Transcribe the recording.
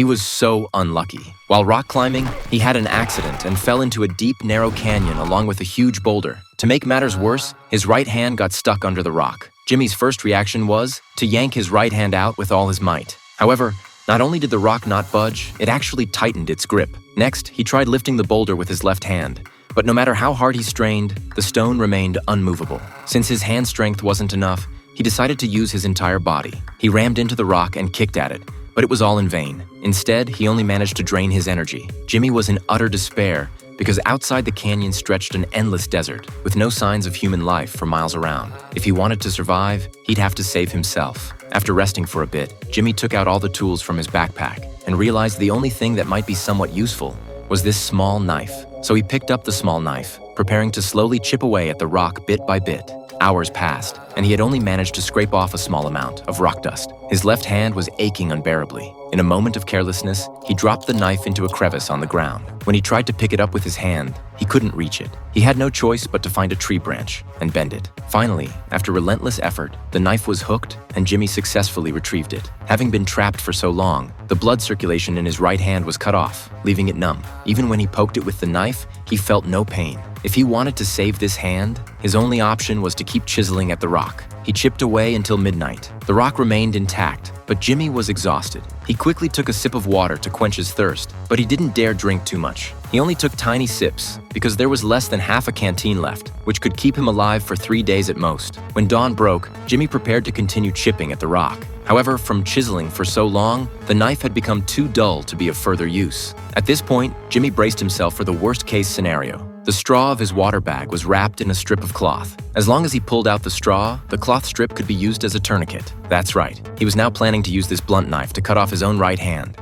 He was so unlucky. While rock climbing, he had an accident and fell into a deep, narrow canyon along with a huge boulder. To make matters worse, his right hand got stuck under the rock. Jimmy's first reaction was to yank his right hand out with all his might. However, not only did the rock not budge, it actually tightened its grip. Next, he tried lifting the boulder with his left hand. But no matter how hard he strained, the stone remained unmovable. Since his hand strength wasn't enough, he decided to use his entire body. He rammed into the rock and kicked at it, but it was all in vain. Instead, he only managed to drain his energy. Jimmy was in utter despair because outside the canyon stretched an endless desert with no signs of human life for miles around. If he wanted to survive, he'd have to save himself. After resting for a bit, Jimmy took out all the tools from his backpack and realized the only thing that might be somewhat useful was this small knife. So he picked up the small knife, preparing to slowly chip away at the rock bit by bit. Hours passed, and he had only managed to scrape off a small amount of rock dust. His left hand was aching unbearably. In a moment of carelessness, he dropped the knife into a crevice on the ground. When he tried to pick it up with his hand, he couldn't reach it. He had no choice but to find a tree branch and bend it. Finally, after relentless effort, the knife was hooked and Jimmy successfully retrieved it. Having been trapped for so long, the blood circulation in his right hand was cut off, leaving it numb. Even when he poked it with the knife, he felt no pain. If he wanted to save this hand, his only option was to keep chiseling at the rock. He chipped away until midnight. The rock remained intact, but Jimmy was exhausted. He quickly took a sip of water to quench his thirst, but he didn't dare drink too much. He only took tiny sips because there was less than half a canteen left, which could keep him alive for 3 days at most. When dawn broke, Jimmy prepared to continue chipping at the rock. However, from chiseling for so long, the knife had become too dull to be of further use. At this point, Jimmy braced himself for the worst-case scenario. The straw of his water bag was wrapped in a strip of cloth. As long as he pulled out the straw, the cloth strip could be used as a tourniquet. That's right, he was now planning to use this blunt knife to cut off his own right hand.